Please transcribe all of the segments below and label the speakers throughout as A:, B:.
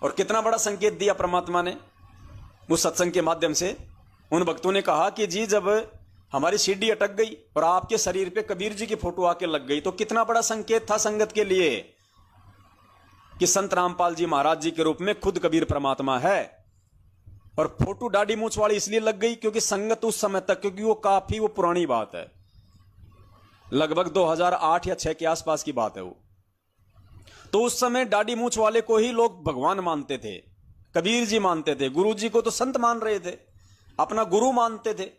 A: और कितना बड़ा संकेत दिया परमात्मा ने उस सत्संग के माध्यम से। उन भक्तों ने कहा कि जी जब हमारी सीढ़ी अटक गई और आपके शरीर पे कबीर जी की फोटो आके लग गई तो कितना बड़ा संकेत था संगत के लिए कि संत रामपाल जी महाराज जी के रूप में खुद कबीर परमात्मा है। और फोटो दाढ़ी मूंछ वाली इसलिए लग गई क्योंकि संगत उस समय तक, क्योंकि वो काफी वो पुरानी बात है, लगभग 2008 या 6 के आसपास की बात है वो। तो उस समय दाढ़ी मूंछ वाले को ही लोग भगवान मानते थे, कबीर जी मानते थे, गुरु जी को तो संत मान रहे थे, अपना गुरु मानते थे।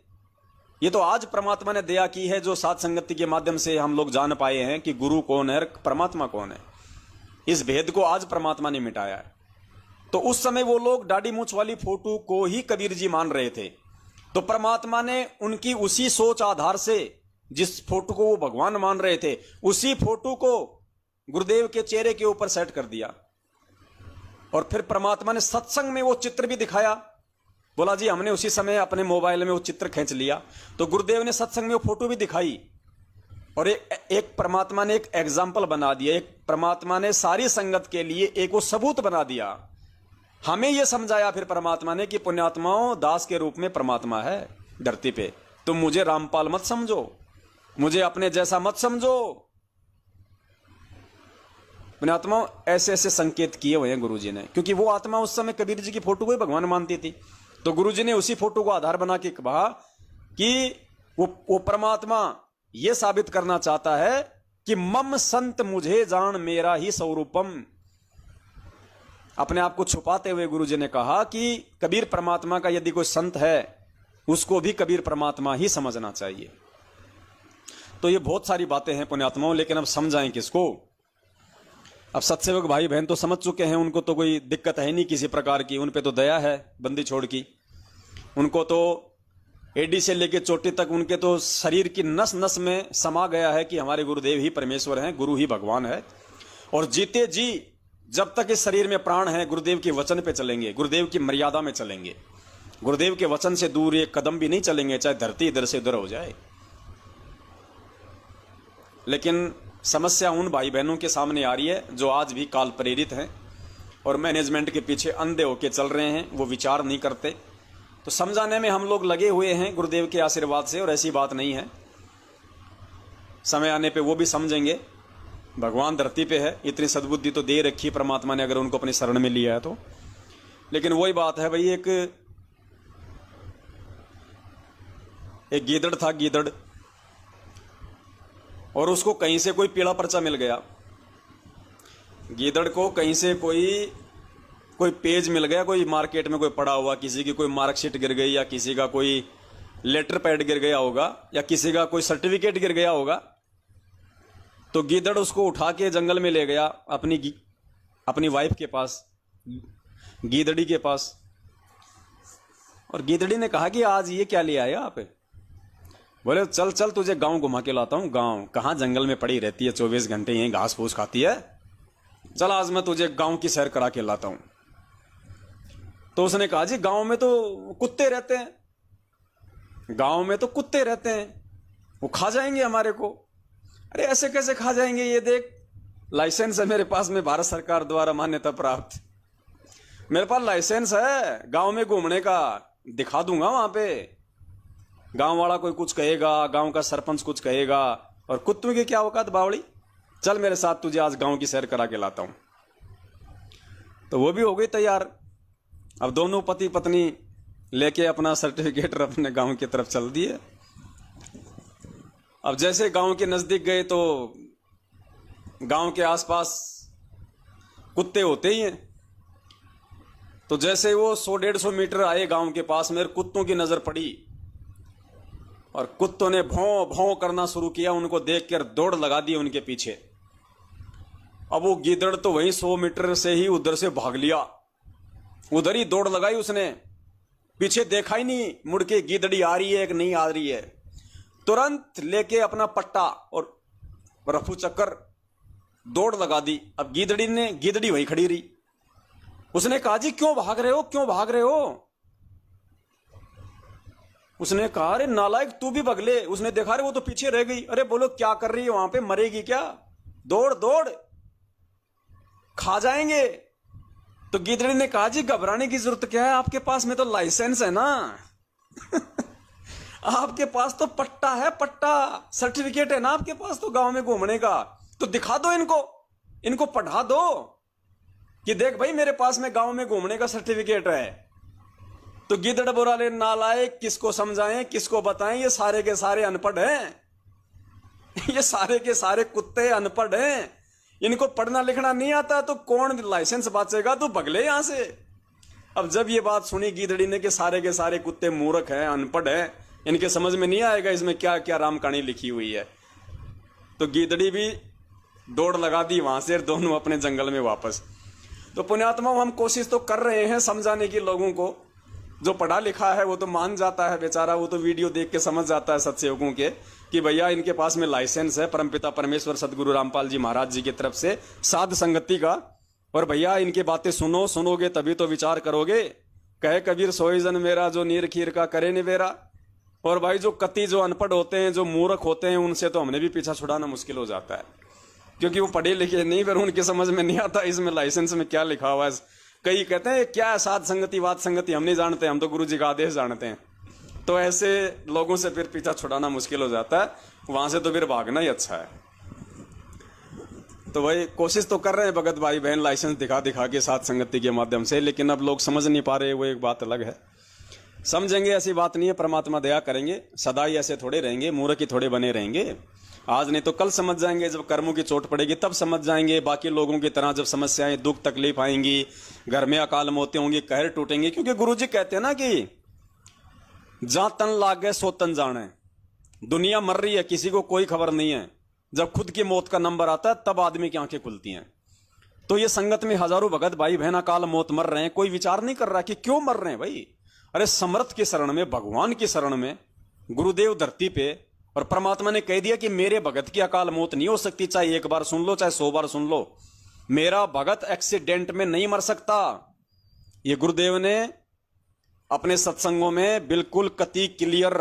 A: ये तो आज परमात्मा ने दया की है जो साथ संगति के माध्यम से हम लोग जान पाए हैं कि गुरु कौन है, परमात्मा कौन है। इस भेद को आज परमात्मा ने मिटाया है। तो उस समय वो लोग दाढ़ी मूंछ वाली फोटो को ही कबीर जी मान रहे थे। तो परमात्मा ने उनकी उसी सोच आधार से, जिस फोटो को वो भगवान मान रहे थे, उसी फोटो को गुरुदेव के चेहरे के ऊपर सेट कर दिया। और फिर परमात्मा ने सत्संग में वो चित्र भी दिखाया। बोला जी हमने उसी समय अपने मोबाइल में वो चित्र खींच लिया। तो गुरुदेव ने सत्संग में वो फोटो भी दिखाई और एक परमात्मा ने एक एग्जाम्पल बना दिया। एक परमात्मा ने सारी संगत के लिए एक वो सबूत बना दिया। हमें यह समझाया फिर परमात्मा ने कि पुण्यात्माओं, दास के रूप में परमात्मा है धरती पे। तुम मुझे रामपाल मत समझो, मुझे अपने जैसा मत समझो। पुण्यात्माओं, ऐसे ऐसे संकेत किए हुए हैं गुरु जी ने, क्योंकि वो आत्मा उस समय कबीर जी की फोटो को ही भगवान मानती थी। तो गुरु जी ने उसी फोटो को आधार बना के कहा कि वो परमात्मा ये साबित करना चाहता है कि मम संत मुझे जान मेरा ही स्वरूपम। अपने आप को छुपाते हुए गुरु जी ने कहा कि कबीर परमात्मा का यदि कोई संत है उसको भी कबीर परमात्मा ही समझना चाहिए। तो ये बहुत सारी बातें हैं पुण्यात्माओं, लेकिन अब समझाएं किसको। अब सत्सेवक भाई बहन तो समझ चुके हैं, उनको तो कोई दिक्कत है नहीं किसी प्रकार की, उन पे तो दया है बंदी छोड़ की। उनको तो एडी से लेकर चोटी तक उनके तो शरीर की नस नस में समा गया है कि हमारे गुरुदेव ही परमेश्वर हैं, गुरु ही भगवान है। और जीते जी जब तक इस शरीर में प्राण है गुरुदेव के वचन पे चलेंगे, गुरुदेव की मर्यादा में चलेंगे, गुरुदेव के वचन से दूर एक कदम भी नहीं चलेंगे, चाहे धरती इधर से उधर हो जाए। लेकिन समस्या उन भाई बहनों के सामने आ रही है जो आज भी काल प्रेरित हैं और मैनेजमेंट के पीछे अंधे होके चल रहे हैं, वो विचार नहीं करते। तो समझाने में हम लोग लगे हुए हैं गुरुदेव के आशीर्वाद से, और ऐसी बात नहीं है, समय आने पे वो भी समझेंगे। भगवान धरती पे है, इतनी सद्बुद्धि तो दे रखी परमात्मा ने अगर उनको अपनी शरण में लिया है तो। लेकिन वही बात है भाई, एक गीदड़ था, गीदड़, और उसको कहीं से कोई पीला पर्चा मिल गया। गीदड़ को कहीं से कोई पेज मिल गया, कोई मार्केट में कोई पड़ा हुआ, किसी की कोई मार्कशीट गिर गई, या किसी का कोई लेटर पैड गिर गया होगा, या किसी का कोई सर्टिफिकेट गिर गया होगा। तो गीदड़ उसको उठा के जंगल में ले गया अपनी वाइफ के पास, गीदड़ी के पास। और गीदड़ी ने कहा कि आज ये क्या ले आए आप? बोले चल चल तुझे गांव घुमा के लाता हूं। गांव कहां, जंगल में पड़ी रहती है 24 घंटे, यहीं घास फूस खाती है, चल आज मैं तुझे गांव की सैर करा के लाता हूं। तो उसने कहा जी गांव में तो कुत्ते रहते हैं, गांव में तो कुत्ते रहते हैं, वो खा जाएंगे हमारे को। अरे ऐसे कैसे खा जाएंगे, ये देख लाइसेंस है मेरे पास में, भारत सरकार द्वारा मान्यता प्राप्त, मेरे पास लाइसेंस है गांव में घूमने का, दिखा दूंगा वहां पे। गांव वाला कोई कुछ कहेगा, गांव का सरपंच कुछ कहेगा, और कुत्तों की क्या औकात बावड़ी, चल मेरे साथ तुझे आज गांव की सैर करा के लाता हूं। तो वो भी हो गई तैयार। अब दोनों पति पत्नी लेके अपना सर्टिफिकेट अपने गांव की तरफ चल दिए। अब जैसे गांव के नजदीक गए तो गांव के आसपास कुत्ते होते ही हैं। तो जैसे वो 100-150 मीटर आए गांव के पास में, कुत्तों की नजर पड़ी और कुत्तों ने भौं भौं करना शुरू किया। उनको देखकर दौड़ लगा दी उनके पीछे। अब वो गीदड़ तो वहीं 100 मीटर से ही उधर से भाग लिया, उधर ही दौड़ लगाई उसने, पीछे देखा ही नहीं मुड़ के गीदड़ी आ रही है कि नहीं आ रही है। तुरंत लेके अपना पट्टा और रफू चक्कर दौड़ लगा दी। अब गीदड़ी वहीं खड़ी रही। उसने कहा जी क्यों भाग रहे हो, क्यों भाग रहे हो? उसने कहा अरे नालायक तू भी भगले। उसने देखा रे वो तो पीछे रह गई। अरे बोलो क्या कर रही है वहां पे, मरेगी क्या? दौड़ दौड़, खा जाएंगे। तो गिदड़ी ने कहा जी घबराने की जरूरत क्या है, आपके पास में तो लाइसेंस है ना। आपके पास तो पट्टा है, पट्टा सर्टिफिकेट है ना आपके पास तो गांव में घूमने का, तो दिखा दो इनको, इनको पढ़ा दो कि देख भाई मेरे पास में गांव में घूमने का सर्टिफिकेट है। तो गिदड़ बोराले नालायक, किसको समझाएं किसको बताएं, ये सारे के सारे अनपढ़ हैं। ये सारे के सारे कुत्ते अनपढ़ हैं, इनको पढ़ना लिखना नहीं आता, तो कौन लाइसेंस बांचेगा, तो भगले यहां से। अब जब ये बात सुनी गिदड़ी ने कि सारे के सारे कुत्ते मूर्ख हैं, अनपढ़ हैं, इनके समझ में नहीं आएगा इसमें क्या क्या राम कहानी लिखी हुई है, तो गिदड़ी भी दौड़ लगा दी वहां से, दोनों अपने जंगल में वापस। तो पुण्यात्मा हम कोशिश तो कर रहे हैं समझाने की लोगों को, जो पढ़ा लिखा है वो तो मान जाता है बेचारा, वो तो वीडियो देख के समझ जाता है सत्सेवकों के कि भैया इनके पास में लाइसेंस है परमपिता परमेश्वर सदगुरु रामपाल जी महाराज जी की तरफ से साध संगति का, और भैया इनकी बातें सुनो, सुनोगे तभी तो विचार करोगे। कहे कबीर सोई जन मेरा, जो नीर खीर का करे निवेरा। और भाई जो कति जो अनपढ़ होते हैं, जो मूर्ख होते हैं, उनसे तो हमने भी पीछा छुड़ाना मुश्किल हो जाता है, क्योंकि वो पढ़े लिखे नहीं, फिर उनकी समझ में नहीं आता इसमें लाइसेंस में क्या लिखा हुआ है। कई कहते हैं क्या है साध संगति वाद संगति, हम नहीं जानते, हम तो गुरु जी का आदेश जानते हैं। तो ऐसे लोगों से फिर पीछा छुड़ाना मुश्किल हो जाता है, वहां से तो फिर भागना ही अच्छा है। तो भाई कोशिश तो कर रहे हैं भगत भाई बहन लाइसेंस दिखा दिखा के साध संगति के माध्यम से, लेकिन अब लोग समझ नहीं पा रहे, वो एक बात अलग है। समझेंगे ऐसी बात नहीं है, परमात्मा दया करेंगे, सदा ही ऐसे थोड़े रहेंगे, मूर्ख ही थोड़े बने रहेंगे। आज नहीं तो कल समझ जाएंगे, जब कर्मों की चोट पड़ेगी तब समझ जाएंगे। बाकी लोगों की तरह जब समस्याएं दुख तकलीफ आएंगी, घर में अकाल मौतें होंगी, कहर टूटेंगे, क्योंकि गुरुजी कहते हैं ना कि जहां तन लागे सो तन जाने। दुनिया मर रही है, किसी को कोई खबर नहीं है, जब खुद की मौत का नंबर आता है तब आदमी की आंखें खुलती हैं। तो ये संगत में हजारों भगत भाई बहन अकाल मौत मर रहे हैं, कोई विचार नहीं कर रहा कि क्यों मर रहे हैं भाई। अरे समर्थ की शरण में, भगवान की शरण में, गुरुदेव धरती पे, और परमात्मा ने कह दिया कि मेरे भगत की अकाल मौत नहीं हो सकती, चाहे एक बार सुन लो चाहे 100 बार सुन लो, मेरा भगत एक्सीडेंट में नहीं मर सकता। ये गुरुदेव ने अपने सत्संगों में बिल्कुल कति क्लियर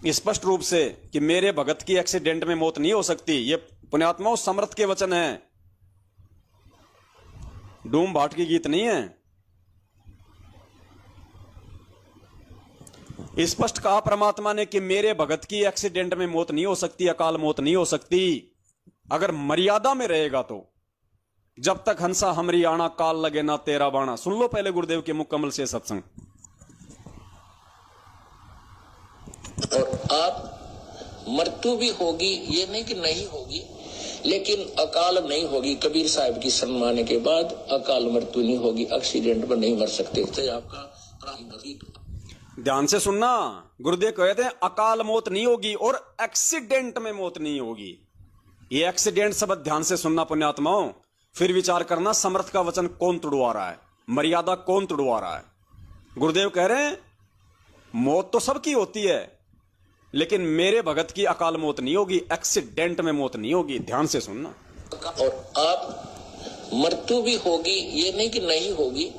A: स्पष्ट रूप से कि मेरे भगत की एक्सीडेंट में मौत नहीं हो सकती। ये पुण्यात्माओं समर्थ के वचन है, डूम भाट की गीत नहीं है। स्पष्ट कहा परमात्मा ने कि मेरे भगत की एक्सीडेंट में मौत नहीं हो सकती, अकाल मौत नहीं हो सकती, अगर मर्यादा में रहेगा तो। जब तक हंसा हमरी आना, काल लगे ना तेरा बाणा। सुन लो पहले गुरुदेव के मुख कमल से सत्संग।
B: और आप मृत्यु भी होगी, ये नहीं कि नहीं होगी, लेकिन अकाल नहीं होगी। कबीर साहब की शरण आने के बाद अकाल मृत्यु नहीं होगी, एक्सीडेंट में नहीं मर सकते। तो आपका
A: ध्यान से सुनना, गुरुदेव कहते हैं अकाल मौत नहीं होगी और एक्सीडेंट में मौत नहीं होगी। ये एक्सीडेंट शब्द ध्यान से सुनना पुण्यात्माओं, फिर विचार करना समर्थ का वचन कौन तुड़वा रहा है, मर्यादा कौन तुड़वा रहा है। गुरुदेव कह रहे हैं मौत तो सबकी होती है, लेकिन मेरे भगत की अकाल मौत नहीं होगी, एक्सीडेंट में मौत नहीं होगी। ध्यान से सुनना।
B: और आप मृत्यु भी होगी, ये नहीं कि नहीं होगी,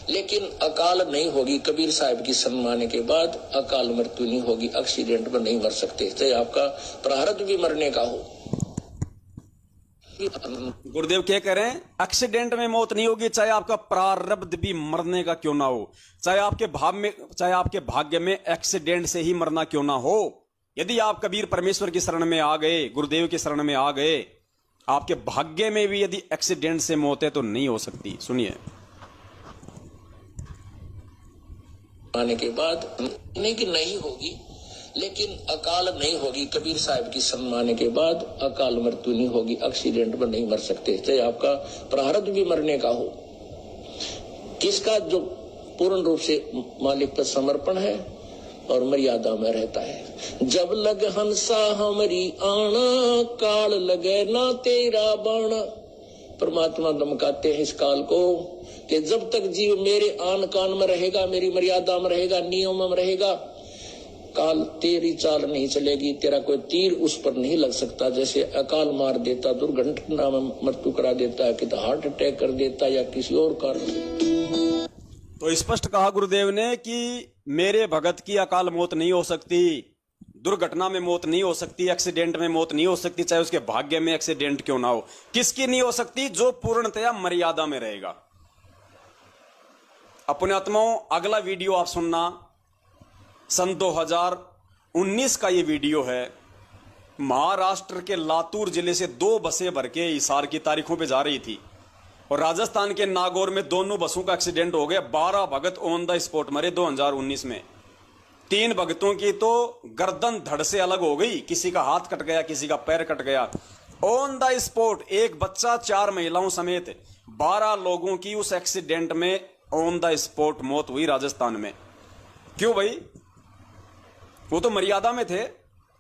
B: लेकिन अकाल नहीं होगी। कबीर साहब की शरण आने के बाद अकाल मृत्यु नहीं होगी, एक्सीडेंट में नहीं मर सकते। चाहे आपका प्रारब्ध भी मरने का हो।
A: गुरुदेव क्या कह रहे हैं, एक्सीडेंट में मौत नहीं होगी, चाहे आपका प्रारब्ध भी मरने का क्यों ना हो, चाहे आपके भाग्य में एक्सीडेंट से ही मरना क्यों ना हो। यदि आप कबीर परमेश्वर की शरण में आ गए, गुरुदेव की शरण में आ गए, आपके भाग्य में भी यदि एक्सीडेंट से मौत है तो नहीं हो सकती। सुनिए,
B: आने के बाद नहीं कि नहीं होगी, लेकिन अकाल नहीं होगी। कबीर साहब की शरण आने के बाद अकाल मृत्यु नहीं होगी, एक्सीडेंट में नहीं मर सकते। चाहे आपका प्रारब्ध भी मरने का हो। किसका जो पूर्ण रूप से मालिक पर समर्पण है और मर्यादा में रहता है। जब लग हंसा हमरी आना, काल लगे ना तेरा बाणा। परमात्मा धमकाते हैं इस काल को कि जब तक जीव मेरे आन कान में रहेगा, मेरी मर्यादा में रहेगा, नियम में रहेगा, काल तेरी चाल नहीं चलेगी, तेरा कोई तीर उस पर नहीं लग सकता। जैसे अकाल मार देता, दुर्घटना में मृत्यु करा देता है, कि हार्ट अटैक कर देता या किसी और कारण से।
A: तो स्पष्ट कहा गुरुदेव ने कि मेरे भगत की अकाल मौत नहीं हो सकती, दुर्घटना में मौत नहीं हो सकती, एक्सीडेंट में मौत नहीं हो सकती, चाहे उसके भाग्य में एक्सीडेंट क्यों ना हो। किसकी नहीं हो सकती? जो पूर्णतया मर्यादा में रहेगा। अपने आत्माओं, अगला वीडियो आप सुनना, सन 2019 का ये वीडियो है। महाराष्ट्र के लातूर जिले से 2 बसें भर के हिसार की तारीखों पे जा रही थी और राजस्थान के नागौर में दोनों बसों का एक्सीडेंट हो गया। 12 भगत ऑन द स्पॉट मरे 2019 में। 3 भगतों की तो गर्दन धड़ से अलग हो गई, किसी का हाथ कट गया, किसी का पैर कट गया। ऑन द स्पॉट, एक बच्चा 4 महिलाओं समेत 12 लोगों की उस एक्सीडेंट में ऑन द स्पॉट मौत हुई राजस्थान में। क्यों भाई? वो तो मर्यादा में थे,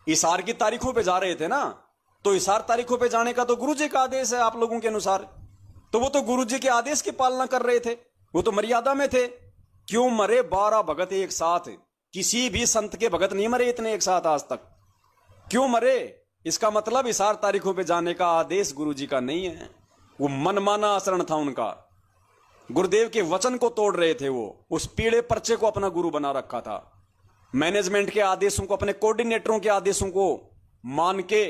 A: हिसार की तारीखों पे जा रहे थे ना, तो हिसार तारीखों पे जाने का तो गुरुजी का आदेश है आप लोगों के अनुसार, तो वो तो गुरुजी के आदेश की पालना कर रहे थे, वो तो मर्यादा में थे। क्यों मरे 12 भगत एक साथ? किसी भी संत के भगत नहीं मरे इतने एक साथ आज तक। क्यों मरे? इसका मतलब हिसार तारीखों पे जाने का आदेश गुरुजी का नहीं है, वो मनमाना आचरण था उनका। गुरुदेव के वचन को तोड़ रहे थे वो, उस पीड़े पर्चे को अपना गुरु बना रखा था। मैनेजमेंट के आदेशों को, अपने कोऑर्डिनेटरों के आदेशों को मान के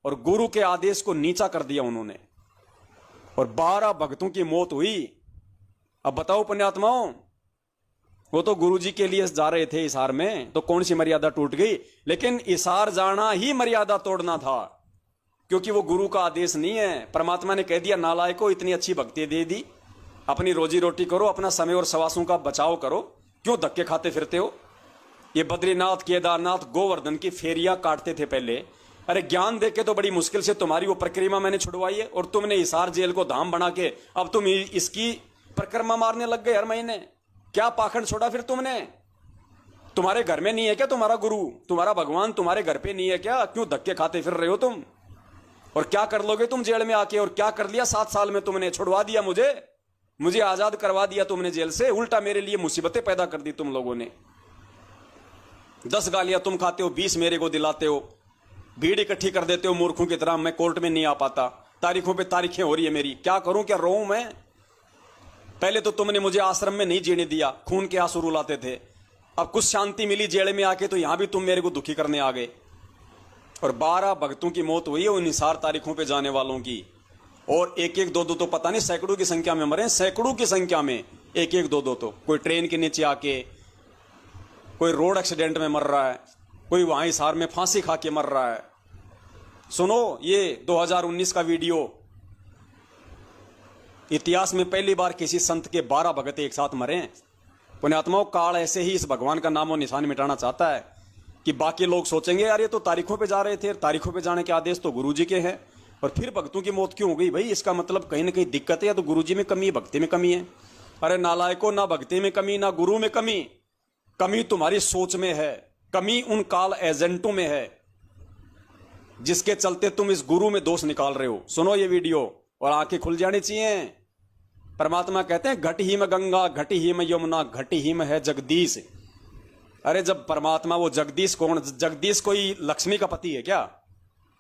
A: और गुरु के आदेश को नीचा कर दिया उन्होंने, और 12 भक्तों की मौत हुई। अब बताओ पुण्यात्माओं, वो तो गुरुजी के लिए जा रहे थे हिसार में, तो कौन सी मर्यादा टूट गई? लेकिन हिसार जाना ही मर्यादा तोड़ना था, क्योंकि वो गुरु का आदेश नहीं है। परमात्मा ने कह दिया, नालायको इतनी अच्छी भक्ति दे दी, अपनी रोजी रोटी करो, अपना समय और सवासों का बचाव करो, क्यों धक्के खाते फिरते हो? ये बद्रीनाथ, केदारनाथ, गोवर्धन की फेरियां काटते थे पहले। अरे ज्ञान देके तो बड़ी मुश्किल से तुम्हारी वो परिक्रमा मैंने छुड़वाई है, और तुमने हिसार जेल को धाम बना के अब तुम इसकी परिक्रमा मारने लग गए हर महीने। क्या पाखंड छोड़ा फिर तुमने? तुम्हारे घर में नहीं है क्या तुम्हारा गुरु, तुम्हारा भगवान तुम्हारे घर पे नहीं है क्या? क्यों धक्के खाते फिर रहे हो तुम? और क्या कर लोगे तुम जेल में आके? और क्या कर लिया 7 साल में तुमने? छुड़वा दिया मुझे आजाद करवा दिया तुमने जेल से, उल्टा मेरे लिए मुसीबतें पैदा कर दी तुम लोगों ने। 10 गालियां तुम खाते हो, 20 मेरे को दिलाते हो, भीड़ इकट्ठी कर देते हो मूर्खों की तरह। मैं कोर्ट में नहीं आ पाता, तारीखों पे तारीखें हो रही है मेरी, क्या करूं, क्या रोऊं मैं? पहले तो तुमने मुझे आश्रम में नहीं जीने दिया, खून के आंसू रुलाते थे। अब कुछ शांति मिली जेल में आके, तो यहां भी तुम मेरे को दुखी करने आ गए। और 12 भक्तों की मौत हुई है उन हिसार तारीखों पे जाने वालों की, और 1-1, 2-2 तो पता नहीं सैकड़ों की संख्या में मरे, सैकड़ों की संख्या में 1-1, 2-2 तो। कोई ट्रेन के नीचे आके, कोई रोड एक्सीडेंट में मर रहा है, कोई वहां हिसार में फांसी खा के मर रहा है। सुनो, ये 2019 का वीडियो, इतिहास में पहली बार किसी संत के 12 भगत एक साथ मरे। पुण्यात्माओं, काल ऐसे ही इस भगवान का नामो निशान मिटाना चाहता है कि बाकी लोग सोचेंगे यार ये तो तारीखों पे जा रहे थे, तारीखों पे जाने के आदेश तो गुरुजी के हैं, और फिर भक्तों की मौत क्यों हो गई? भाई इसका मतलब कहीं ना कहीं दिक्कत है, या तो गुरुजी में कमी है, भक्ति में कमी है। अरे नालायको, ना भक्ति में कमी, ना गुरु में कमी, कमी तुम्हारी सोच में है, कमी उन काल एजेंटों में है जिसके चलते तुम इस गुरु में दोष निकाल रहे हो। सुनो ये वीडियो और आंखें खुल जानी चाहिए। परमात्मा कहते हैं, घट ही में गंगा, घट ही में यमुना, घट ही में है जगदीश। अरे जब परमात्मा, वो जगदीश कौन? जगदीश कोई लक्ष्मी का पति है क्या?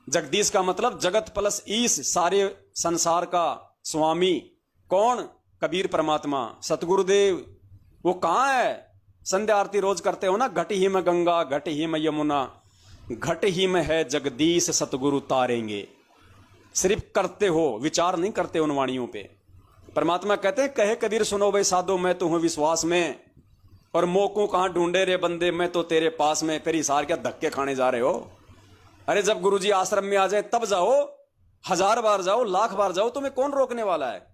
A: जगदीश का मतलब जगत प्लस ईश, सारे संसार का स्वामी। कौन? कबीर परमात्मा, सतगुरुदेव। वो कहां है? संध्या आरती रोज करते हो ना, घट ही में गंगा, घट ही में यमुना, घट ही में है जगदीश, सतगुरु तारेंगे। सिर्फ करते हो, विचार नहीं करते उन वाणियों पे। परमात्मा कहते हैं, कहे कबीर सुनो भाई साधो, मैं तो हूं विश्वास में, और मोको कहां ढूंढे रे बंदे, मैं तो तेरे पास में। फिर हिसार क्या धक्के खाने जा रहे हो? अरे जब गुरुजी आश्रम में आ जाए तब जाओ, 1000 बार जाओ, 1,00,000 बार जाओ, तुम्हें कौन रोकने वाला है?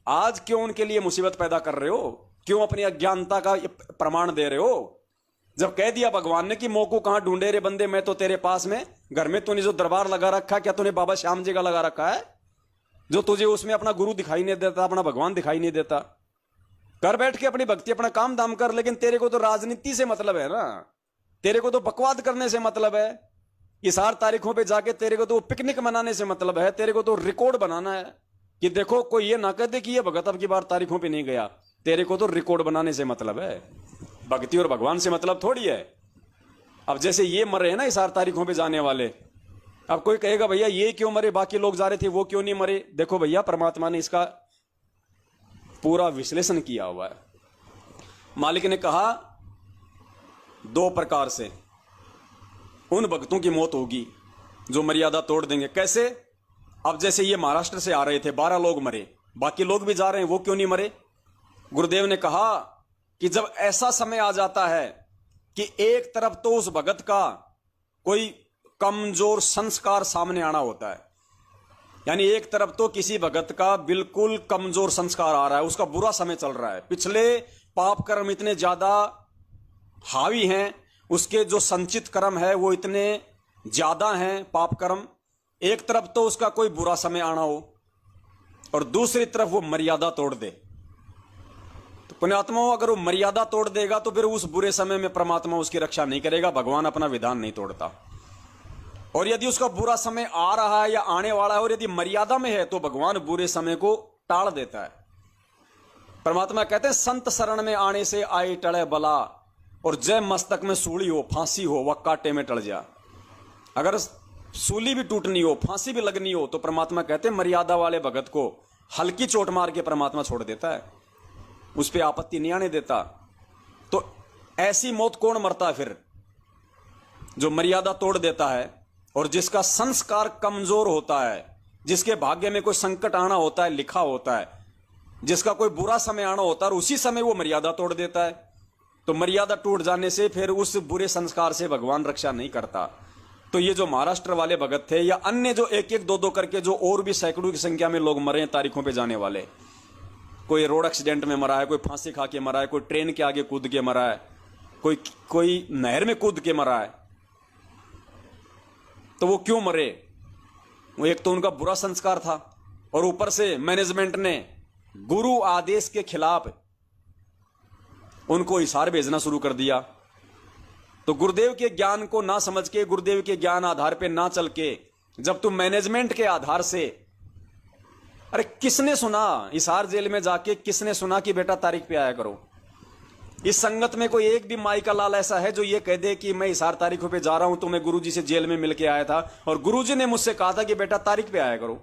A: आज क्यों उनके लिए मुसीबत पैदा कर रहे हो? क्यों अपनी अज्ञानता का प्रमाण दे रहे हो? जब कह दिया भगवान ने कि मोको कहां ढूंढे रे बंदे, मैं तो तेरे पास में। घर में तूने जो दरबार लगा रखा, क्या तूने बाबा श्याम जी का लगा रखा है, जो तुझे उसमें अपना गुरु दिखाई नहीं देता, अपना भगवान दिखाई नहीं देता? घर बैठ के अपनी भक्ति, अपना काम दाम कर, लेकिन तेरे को तो राजनीति से मतलब है ना, तेरे को तो बकवाद करने से मतलब है, हिसार तारीखों पे जाके तेरे को तो पिकनिक मनाने से मतलब है, तेरे को तो रिकॉर्ड बनाना है कि देखो कोई ये ना कह दे कि ये भगत अब की बार तारीखों पे नहीं गया। तेरे को तो रिकॉर्ड बनाने से मतलब है, भक्ति और भगवान से मतलब थोड़ी है। अब जैसे ये मर रहे हैं ना हिसार तारीखों पे जाने वाले, अब कोई कहेगा भैया ये क्यों मरे, बाकी लोग जा रहे थे वो क्यों नहीं मरे? देखो भैया, परमात्मा ने इसका पूरा विश्लेषण किया हुआ है। मालिक ने कहा 2 प्रकार से उन भक्तों की मौत होगी जो मर्यादा तोड़ देंगे। कैसे? अब जैसे ये महाराष्ट्र से आ रहे थे, 12 लोग मरे, बाकी लोग भी जा रहे हैं, वो क्यों नहीं मरे? गुरुदेव ने कहा कि जब ऐसा समय आ जाता है कि एक तरफ तो उस भगत का कोई कमजोर संस्कार सामने आना होता है, यानी एक तरफ तो किसी भगत का बिल्कुल कमजोर संस्कार आ रहा है, उसका बुरा समय चल रहा है, पिछले पाप कर्म इतने ज्यादा हावी हैं, उसके जो संचित कर्म है वो इतने ज्यादा हैं पाप कर्म। एक तरफ तो उसका कोई बुरा समय आना हो और दूसरी तरफ वो मर्यादा तोड़ दे, तो पुण्यात्माओं अगर वो मर्यादा तोड़ देगा तो फिर उस बुरे समय में परमात्मा उसकी रक्षा नहीं करेगा, भगवान अपना विधान नहीं तोड़ता। और यदि उसका बुरा समय आ रहा है या आने वाला है और यदि मर्यादा में है तो भगवान बुरे समय को टाल देता है। परमात्मा कहते हैं संत शरण में आने से आए टले बला, और जय मस्तक में सूली हो फांसी हो वह कांटे में टल जा। अगर सूली भी टूटनी हो फांसी भी लगनी हो तो परमात्मा कहते हैं मर्यादा वाले भगत को हल्की चोट मार के परमात्मा छोड़ देता है, उस पर आपत्ति नहीं आने देता। तो ऐसी मौत कौन मरता है फिर? जो मर्यादा तोड़ देता है और जिसका संस्कार कमजोर होता है, जिसके भाग्य में कोई संकट आना होता है लिखा होता है, जिसका कोई बुरा समय आना होता है और उसी समय वो मर्यादा तोड़ देता है। तो मर्यादा टूट जाने से फिर उस बुरे संस्कार से भगवान रक्षा नहीं करता। तो ये जो महाराष्ट्र वाले भगत थे या अन्य जो एक एक दो दो करके जो और भी सैकड़ों की संख्या में लोग मरे हैं तारीखों पे जाने वाले, कोई रोड एक्सीडेंट में मरा है, कोई फांसी खा के मरा है, कोई ट्रेन के आगे कूद के मरा है, कोई नहर में कूद के मरा है। तो वो क्यों मरे? वो एक तो उनका बुरा संस्कार था और ऊपर से मैनेजमेंट ने गुरु आदेश के खिलाफ उनको हिसार भेजना शुरू कर दिया। तो गुरुदेव के ज्ञान को ना समझ के, गुरुदेव के ज्ञान आधार पे ना चल के, जब तुम मैनेजमेंट के आधार से, अरे किसने सुना हिसार जेल में जाके, किसने सुना कि बेटा तारीख पे आया करो? इस संगत में कोई एक भी माई का लाल ऐसा है जो ये कह दे कि मैं हिसार तारीखों पे जा रहा हूं तो मैं गुरुजी से जेल में मिलके आया था और गुरुजी ने मुझसे कहा था कि बेटा तारीख पे आया करो?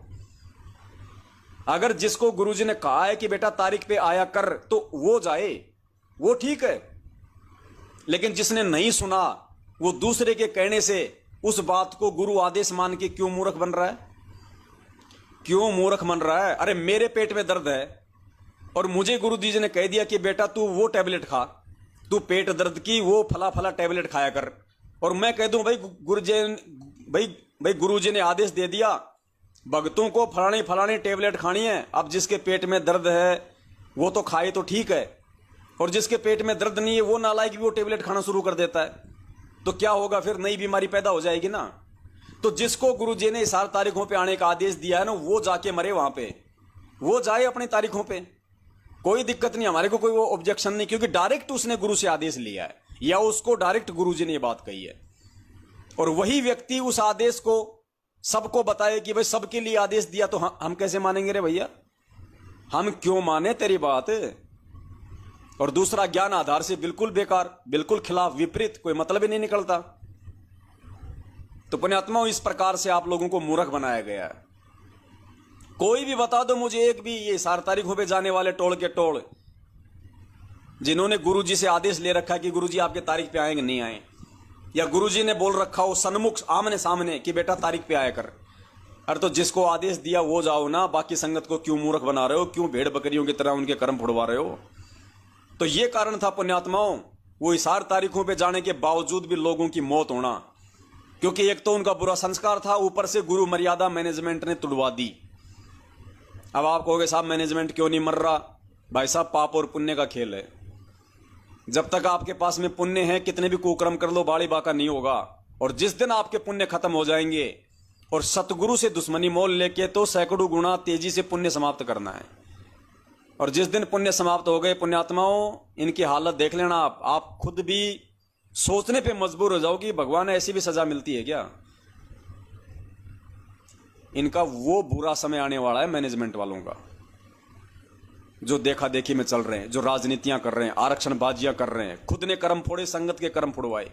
A: अगर जिसको गुरुजी ने कहा है कि बेटा तारीख पे आया कर तो वो जाए, वो ठीक है। लेकिन जिसने नहीं सुना वो दूसरे के कहने से उस बात को गुरु आदेश मान के क्यों मूर्ख बन रहा है? क्यों मूर्ख बन रहा है? अरे मेरे पेट में दर्द है और मुझे गुरु जी ने कह दिया कि बेटा तू वो टैबलेट खा, तू पेट दर्द की वो फला फला टैबलेट खाया कर, और मैं कह दूं भाई गुरुजी ने आदेश दे दिया भक्तों को फलानी फलानी टैबलेट खानी है, अब जिसके पेट में दर्द है वो तो खाए तो ठीक है, और जिसके पेट में दर्द नहीं है वो नालायक भी वो टैबलेट खाना शुरू कर देता है, तो क्या होगा फिर? नई बीमारी पैदा हो जाएगी ना। तो जिसको गुरुजी ने इस तारीखों पे आने का आदेश दिया है ना, वो जाके मरे वहां पे, वो जाए अपनी तारीखों पे, कोई दिक्कत नहीं, हमारे को कोई वो ऑब्जेक्शन नहीं, क्योंकि डायरेक्ट उसने गुरु से आदेश लिया है या उसको डायरेक्ट गुरुजी ने ये बात कही है। और वही व्यक्ति उस आदेश को सबको बताए कि भाई सबके लिए आदेश दिया, तो हम कैसे मानेंगे रे भैया? हम क्यों माने तेरी बात? और दूसरा ज्ञान आधार से बिल्कुल बेकार, बिल्कुल खिलाफ, विपरीत, कोई मतलब ही नहीं निकलता। तो पुण्यात्माओं इस प्रकार से आप लोगों को मूर्ख बनाया गया है। कोई भी बता दो मुझे एक भी ये 4 तारीखों पे जाने वाले टोल के टोल जिन्होंने गुरुजी से आदेश ले रखा कि गुरुजी आपके तारीख पे आएंगे नहीं आए, या गुरुजी ने बोल रखा हो सन्मुख आमने सामने कि बेटा तारीख पे आया कर। अरे तो जिसको आदेश दिया वो जाओ ना, बाकी संगत को क्यों मूर्ख बना रहे हो? क्यों भेड़ बकरियों की तरह उनके कर्म फुड़वा रहे हो? तो ये कारण था पुण्यात्माओं वो हिसार तारीखों पे जाने के बावजूद भी लोगों की मौत होना, क्योंकि एक तो उनका बुरा संस्कार था, ऊपर से गुरु मर्यादा मैनेजमेंट ने तुड़वा दी। अब आप कहोगे साहब मैनेजमेंट क्यों नहीं मर रहा? भाई साहब पाप और पुण्य का खेल है। जब तक आपके पास में पुण्य है कितने भी कुकर्म कर लो बाड़ी बाका नहीं होगा, और जिस दिन आपके पुण्य खत्म हो जाएंगे और सतगुरु से दुश्मनी मोल लेके तो सैकड़ों गुना तेजी से पुण्य समाप्त करना है। और जिस दिन पुण्य समाप्त हो गए पुण्यात्माओं, इनकी हालत देख लेना आप खुद भी सोचने पे मजबूर हो जाओ कि भगवान ऐसी भी सजा मिलती है क्या? इनका वो बुरा समय आने वाला है मैनेजमेंट वालों का, जो देखा देखी में चल रहे हैं, जो राजनीतियां कर रहे हैं, आरक्षण बाजियां कर रहे हैं, खुद ने कर्म फोड़े, संगत के कर्म फुड़वाए।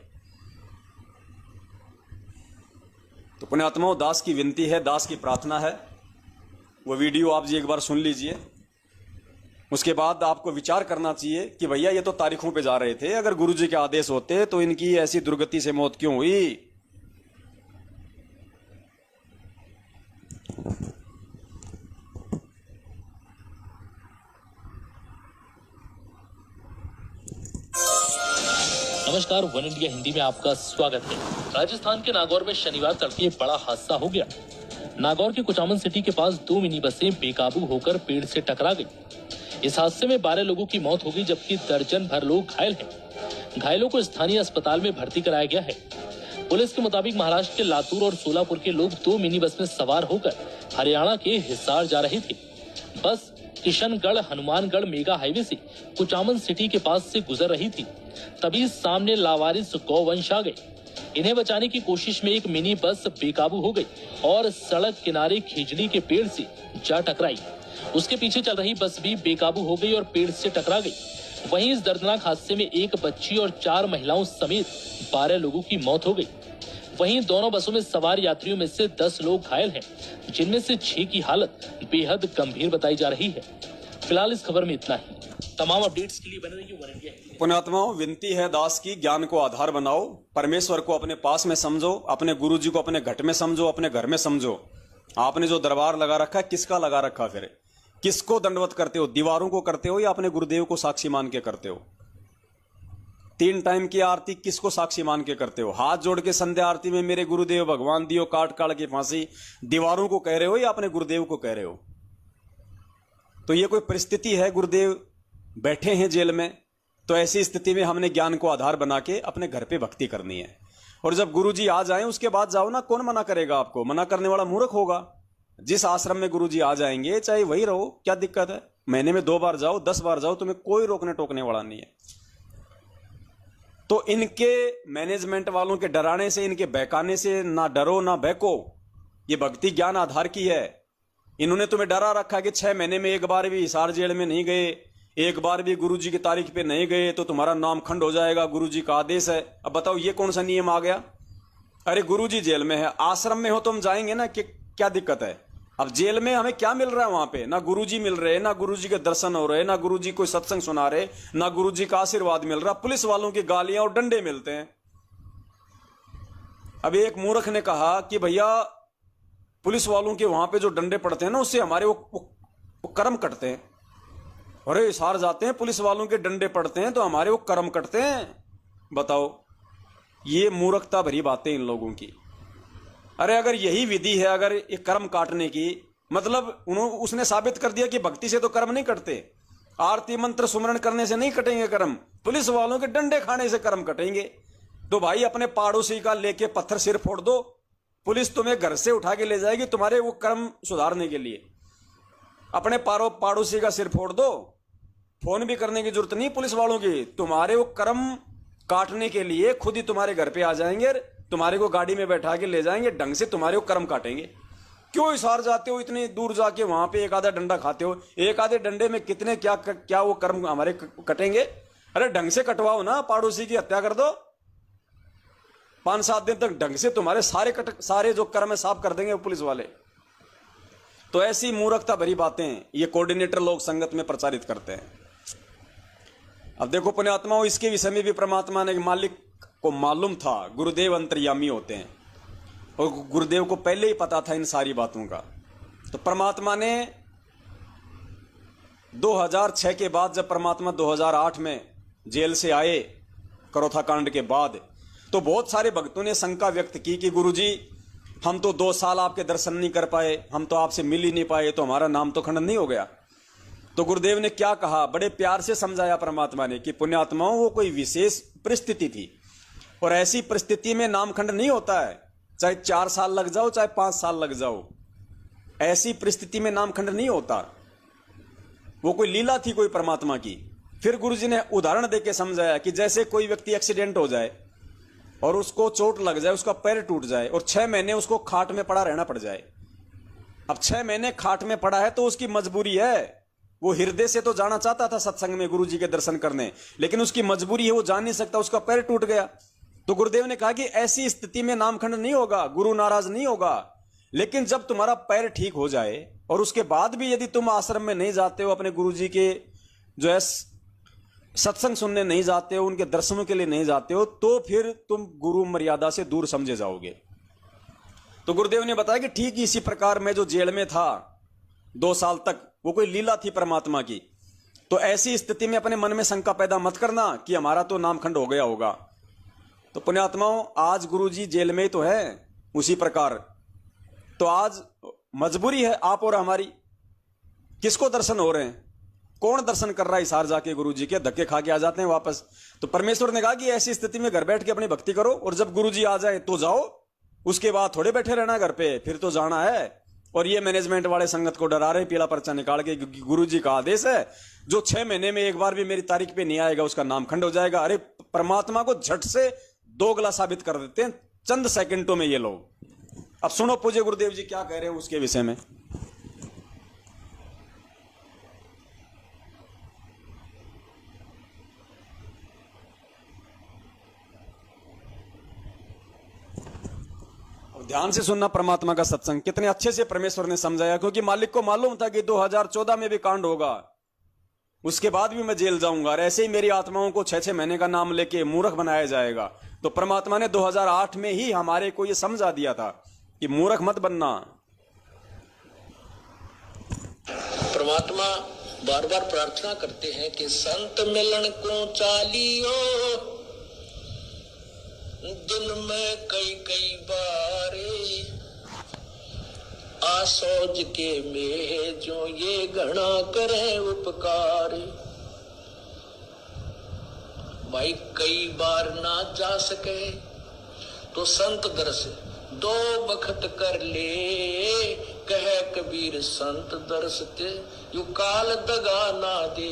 A: तो पुण्यात्माओं दास की विनती है, दास की प्रार्थना है, वो वीडियो आप जी एक बार सुन लीजिए। उसके बाद आपको विचार करना चाहिए कि भैया ये तो तारीखों पे जा रहे थे, अगर गुरुजी के आदेश होते तो इनकी ऐसी दुर्गति से मौत क्यों हुई?
C: नमस्कार, वन इंडिया हिंदी में आपका स्वागत है। राजस्थान के नागौर में शनिवार तड़के बड़ा हादसा हो गया। नागौर के कुचामन सिटी के पास 2 मिनी बसें बेकाबू होकर पेड़ से टकरा गई। इस हादसे में 12 लोगों की मौत हो गई, जबकि दर्जन भर लोग घायल हैं। घायलों को स्थानीय अस्पताल में भर्ती कराया गया है। पुलिस के मुताबिक महाराष्ट्र के लातूर और सोलापुर के लोग 2 मिनी बस में सवार होकर हरियाणा के हिसार जा रहे थे। बस किशनगढ़ हनुमानगढ़ मेगा हाईवे से कुचामन सिटी के पास से गुजर रही थी, तभी सामने लावारिस गौवंश आ गए। इन्हें बचाने की कोशिश में एक मिनी बस बेकाबू हो गई और सड़क किनारे खिजड़ी के पेड़ से जा टकराई। उसके पीछे चल रही बस भी बेकाबू हो गई और पेड़ से टकरा गई। वहीं इस दर्दनाक हादसे में एक बच्ची और 4 महिलाओं समेत 12 लोगों की मौत हो गई। वहीं दोनों बसों में सवार यात्रियों में से 10 लोग घायल हैं, जिनमें से 6 की हालत बेहद गंभीर बताई जा रही है। फिलहाल इस खबर में इतना ही। तमाम अपडेट्स के लिए बने रहिए वन इंडिया।
A: पुण्यात्माओं, विनती है दास की, ज्ञान को आधार बनाओ, परमेश्वर को अपने पास में समझो, अपने गुरु जी को अपने घट में समझो, अपने घर में समझो। आपने जो दरबार लगा रखा है, किसका लगा रखा? फिर किसको दंडवत करते हो? दीवारों को करते हो या अपने गुरुदेव को साक्षी मान के करते हो? 3 टाइम की आरती किसको साक्षी मान के करते हो? हाथ जोड़ के संध्या आरती में मेरे गुरुदेव भगवान दियो काट काट की फांसी, दीवारों को कह रहे हो या अपने गुरुदेव को कह रहे हो? तो ये कोई परिस्थिति है? गुरुदेव बैठे हैं जेल में, तो ऐसी स्थिति में हमने ज्ञान को आधार बना के अपने घर पे भक्ति करनी है। और जब गुरुजी आ जाएं उसके बाद जाओ ना, कौन मना करेगा आपको? मना करने वाला मूर्ख होगा। जिस आश्रम में गुरुजी आ जाएंगे चाहे वही रहो, क्या दिक्कत है? महीने में 2 बार जाओ, 10 बार जाओ, तुम्हें कोई रोकने टोकने वाला नहीं है। तो इनके मैनेजमेंट वालों के डराने से, इनके बहकाने से ना डरो ना बहको। ये भक्ति ज्ञान आधार की है। इन्होंने तुम्हें डरा रखा कि 6 महीने में एक बार भी हिसार जेल में नहीं गए, एक बार भी गुरुजी की तारीख पे नहीं गए तो तुम्हारा नाम खंड हो जाएगा, गुरुजी का आदेश है। अब बताओ ये कौन सा नियम आ गया? अरे गुरुजी जेल में है, आश्रम में हो तो हम जाएंगे ना, कि क्या दिक्कत है? अब जेल में हमें क्या मिल रहा है? वहां पे ना गुरुजी मिल रहे, ना गुरुजी के दर्शन हो रहे, ना गुरुजी कोई सत्संग सुना रहे, ना गुरुजी का आशीर्वाद मिल रहा, पुलिस वालों की गालियां और डंडे मिलते हैं। अब एक मूर्ख ने कहा कि भैया पुलिस वालों के वहां पे जो डंडे पड़ते हैं ना, उससे हमारे वो कर्म कटते हैं। अरे हिसार जाते हैं, पुलिस वालों के डंडे पड़ते हैं तो हमारे वो कर्म कटते हैं। बताओ, ये मूर्खता भरी बातें इन लोगों की। अरे अगर यही विधि है, अगर ये कर्म काटने की, मतलब उसने साबित कर दिया कि भक्ति से तो कर्म नहीं कटते, आरती मंत्र सुमरण करने से नहीं कटेंगे कर्म, पुलिस वालों के डंडे खाने से कर्म कटेंगे। तो भाई अपने पड़ोसी का लेके पत्थर सिर फोड़ दो, पुलिस तुम्हें घर से उठा के ले जाएगी तुम्हारे वो कर्म सुधारने के लिए। अपने पड़ोसी का सिर फोड़ दो, फोन भी करने की जरूरत नहीं पुलिस वालों की, तुम्हारे वो कर्म काटने के लिए खुद ही तुम्हारे घर पे आ जाएंगे, तुम्हारे को गाड़ी में बैठा के ले जाएंगे, ढंग से तुम्हारे को कर्म काटेंगे। क्यों हिसार जाते हो, इतनी दूर जाके वहां पे एक आधा डंडा खाते हो? एक आधे डंडे में कितने क्या वो कर्म हमारे कटेंगे? अरे ढंग से कटवाओ ना, पड़ोसी की हत्या कर दो, 5-7 दिन तक ढंग से तुम्हारे सारे जो कर्म है साफ कर देंगे वो पुलिस वाले। तो ऐसी मूर्खता भरी बातें ये कोऑर्डिनेटर लोग संगत में प्रचारित करते हैं। अब देखो पुण्यात्माओं, इसके विषय में भी परमात्मा ने मालिक को मालूम था, गुरुदेव अंतर्यामी होते हैं और गुरुदेव को पहले ही पता था इन सारी बातों का। तो परमात्मा ने 2006 के बाद, जब परमात्मा 2008 में जेल से आए करोथा कांड के बाद, तो बहुत सारे भक्तों ने शंका व्यक्त की कि गुरुजी हम तो 2 साल आपके दर्शन नहीं कर पाए, हम तो आपसे मिल ही नहीं पाए, तो हमारा नाम तो खंडन नहीं हो गया? तो गुरुदेव ने क्या कहा, बड़े प्यार से समझाया परमात्मा ने कि पुण्यात्माओं वो कोई विशेष परिस्थिति थी और ऐसी परिस्थिति में नामखंड नहीं होता है, चाहे 4 साल लग जाओ चाहे 5 साल लग जाओ, ऐसी परिस्थिति में नामखंड नहीं होता। वो कोई लीला थी कोई परमात्मा की। फिर गुरुजी ने उदाहरण देके समझाया कि जैसे कोई व्यक्ति एक्सीडेंट हो जाए और उसको चोट लग जाए, उसका पैर टूट जाए और 6 महीने उसको खाट में पड़ा रहना पड़ जाए। अब 6 महीने खाट में पड़ा है तो उसकी मजबूरी है, वो हृदय से तो जाना चाहता था सत्संग में गुरुजी के दर्शन करने, लेकिन उसकी मजबूरी है, वो जा नहीं सकता, उसका पैर टूट गया। तो गुरुदेव ने कहा कि ऐसी स्थिति में नामखंड नहीं होगा, गुरु नाराज नहीं होगा। लेकिन जब तुम्हारा पैर ठीक हो जाए और उसके बाद भी यदि तुम आश्रम में नहीं जाते हो, अपने गुरुजी के जो है सत्संग सुनने नहीं जाते हो, उनके दर्शनों के लिए नहीं जाते हो, तो फिर तुम गुरु मर्यादा से दूर समझे जाओगे। तो गुरुदेव ने बताया कि ठीक इसी प्रकार मैं जो जेल में था 2 साल तक, वो कोई लीला थी परमात्मा की। तो ऐसी स्थिति में अपने मन में शंका पैदा मत करना कि हमारा तो नामखंड हो गया होगा। तो पुण्यात्माओं, आज गुरुजी जेल में ही तो है। उसी प्रकार तो आज मजबूरी है आप और हमारी। किसको दर्शन हो रहे हैं? कौन दर्शन कर रहा है? हिसार जाके गुरुजी के धक्के खा के आ जाते हैं वापस। तो परमेश्वर ने कहा कि ऐसी स्थिति में घर बैठ के अपनी भक्ति करो, और जब गुरुजी आ जाए तो जाओ, उसके बाद थोड़े बैठे रहना घर पे, फिर तो जाना है। और ये मैनेजमेंट वाले संगत को डरा रहे पीला पर्चा निकाल के, क्योंकि गुरुजी का आदेश है जो 6 महीने में एक बार भी मेरी तारीख पे नहीं आएगा उसका नाम खंड हो जाएगा। अरे परमात्मा को झट से दोगला साबित कर देते हैं चंद सेकंडों में ये लोग। अब सुनो पूज्य गुरुदेव जी क्या कह रहे हैं उसके विषय में। ध्यान से सुनना परमात्मा का सत्संग। कितने अच्छे से परमेश्वर ने समझाया, क्योंकि मालिक को मालूम था कि 2014 में भी कांड होगा, उसके बाद भी मैं जेल जाऊंगा, और ऐसे ही मेरी आत्माओं को 6-6 महीने का नाम लेके मूर्ख बनाया जाएगा। तो परमात्मा ने 2008 में ही हमारे को यह समझा दिया था कि मूर्ख मत बनना।
B: परमात्मा बार बार प्रार्थना करते हैं कि संत मिलन को चालियो, दिन में कई बारे आसोज के में जो ये घना करे उपकार। भाई कई बार ना जा सके तो संत दर्श 2 बखत कर ले, कहे कबीर संत दर्श ते यू काल दगा ना दे।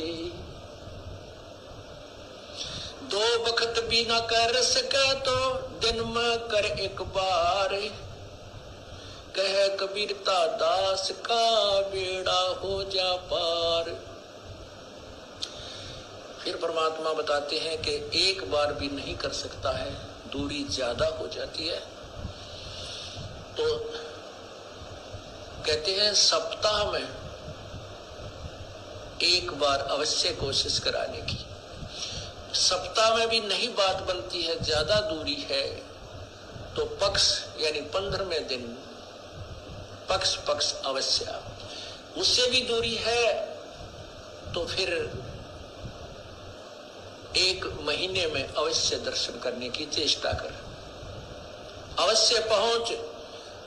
B: 2 बखत भी ना कर सके तो दिन में कर एक बार, कह कबीरता दास का बेड़ा हो जा पार। फिर परमात्मा बताते हैं कि एक बार भी नहीं कर सकता है, दूरी ज्यादा हो जाती है। तो कहते हैं सप्ताह में एक बार अवश्य कोशिश कराने की। सप्ताह में भी नहीं बात बनती है, ज्यादा दूरी है, तो पक्ष यानी 15वें दिन पक्ष अवश्य। उससे भी दूरी है तो फिर 1 महीने में अवश्य दर्शन करने की चेष्टा कर, अवश्य पहुंच।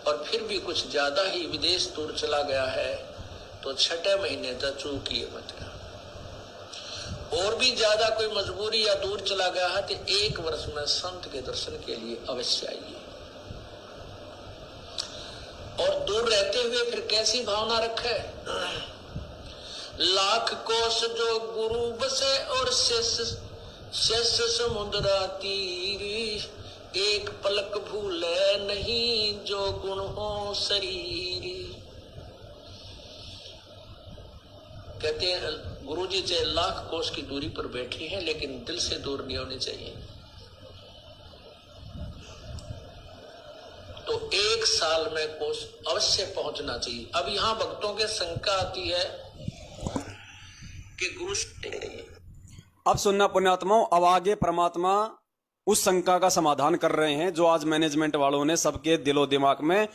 B: और फिर भी कुछ ज्यादा ही विदेश दूर चला गया है तो 6 महीने तक चूकिए मत। और भी ज्यादा कोई मजबूरी या दूर चला गया है तो 1 वर्ष में संत के दर्शन के लिए अवश्य आइए। और दूर रहते हुए फिर कैसी भावना रखे? लाख कोस जो गुरु बसे और शेष समुद्रा तीर, एक पलक भूले नहीं जो गुण हो शरीर। कहते हैं गुरुजी चाहे लाख कोस की दूरी पर बैठे हैं लेकिन दिल से दूर नहीं होने चाहिए। तो 1 साल में कोस अवश्य पहुंचना चाहिए। अब यहाँ भक्तों के शंका आती है कि गुरु।
A: अब सुनना पुण्यात्माओं, अब आगे परमात्मा उस शंका का समाधान कर रहे हैं जो आज मैनेजमेंट वालों ने सबके दिलो दिमाग में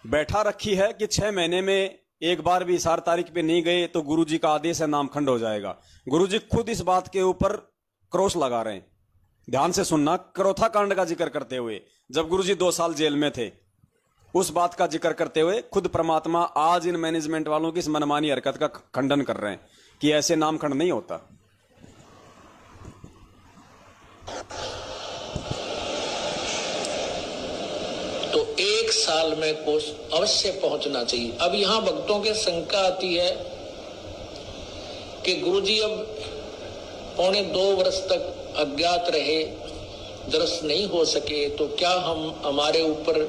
A: बैठा रखी है कि 6 महीने में एक बार भी हिसार तारीख पे नहीं गए तो गुरुजी का आदेश है नाम खंड हो जाएगा। गुरुजी खुद इस बात के ऊपर क्रॉस लगा रहे हैं। ध्यान से सुनना, क्रोथा कांड का जिक्र करते हुए जब गुरुजी 2 साल जेल में थे उस बात का जिक्र करते हुए खुद परमात्मा आज इन मैनेजमेंट वालों की इस मनमानी हरकत का खंडन कर रहे हैं कि ऐसे नाम खंड नहीं होता।
B: तो 1 साल में कोस अवश्य पहुंचना चाहिए। अब यहाँ भक्तों के शंका आती है कि गुरुजी अब 1.25 वर्ष तक अज्ञात रहे, दर्शन नहीं हो सके, तो क्या हमारे ऊपर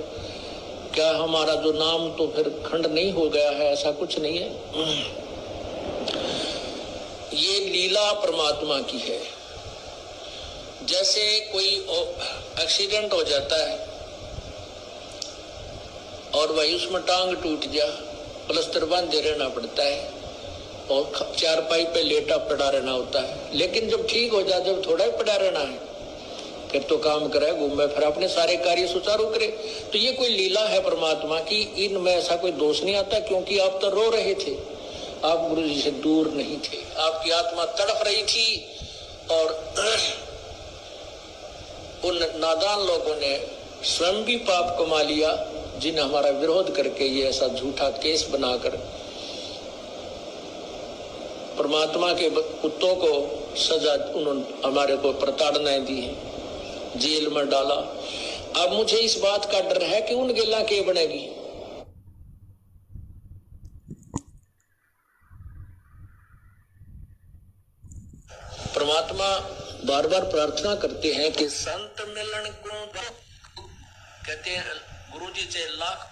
B: क्या हमारा जो नाम तो फिर खंड नहीं हो गया है? ऐसा कुछ नहीं है। ये लीला परमात्मा की है। जैसे कोई एक्सीडेंट हो जाता है और वही उसमें टांग टूट गया, प्लास्टर बांधे रहना पड़ता है और चारपाई पे लेटा पड़ा रहना होता है। लेकिन जब ठीक हो जाए, जब थोड़ा ही पड़ा रहना है, फिर तो काम करे, घूमे, फिर अपने सारे कार्य सुचारू करे। तो ये कोई लीला है परमात्मा की, इनमें ऐसा कोई दोष नहीं आता। क्योंकि आप तो रो रहे थे, आप गुरु जी से दूर नहीं थे, आपकी आत्मा तड़प रही थी और उन नादान लोगों ने स्वयं भी पाप कमा लिया, जिन्हें हमारा विरोध करके ये ऐसा झूठा केस बनाकर परमात्मा के कुत्तों को सजा उन्होंने हमारे को प्रताड़नाएं दी है, जेल में डाला। अब मुझे इस बात का डर है कि उन गेला के बनेगी। परमात्मा बार बार प्रार्थना करते हैं कि संत मिलन को, कहते हैं गुरुजी से लाख,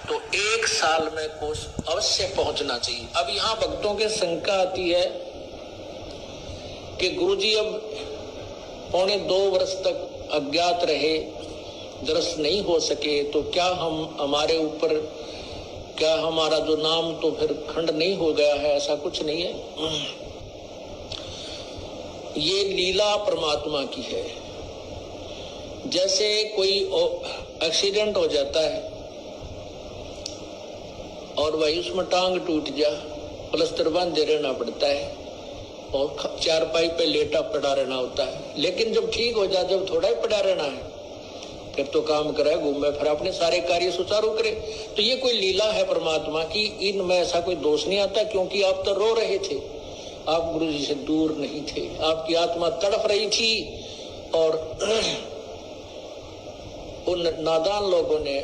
B: तो 1 साल में कोष अवश्य पहुंचना चाहिए। अब यहाँ भक्तों के शंका आती है कि गुरुजी अब 1.25 वर्ष तक अज्ञात रहे, दर्शन नहीं हो सके, तो क्या हम हमारे ऊपर, क्या हमारा जो नाम तो फिर खंड नहीं हो गया है? ऐसा कुछ नहीं है, ये लीला परमात्मा की है। जैसे कोई एक्सीडेंट हो जाता है और वही उसमें टांग टूट जा, प्लास्टर बांधे रहना पड़ता है और चारपाई पे लेटा पड़ा रहना होता है। लेकिन जब ठीक हो जाए, जब थोड़ा ही पड़ा रहना है, फिर तो काम करे, घूमे, फिर अपने सारे कार्य सुचारू करे। तो ये कोई लीला है परमात्मा की, इनमें ऐसा कोई दोष नहीं आता। क्योंकि आप तो रो रहे थे, आप गुरु जी से दूर नहीं थे, आपकी आत्मा तड़प रही थी और उन नादान लोगों ने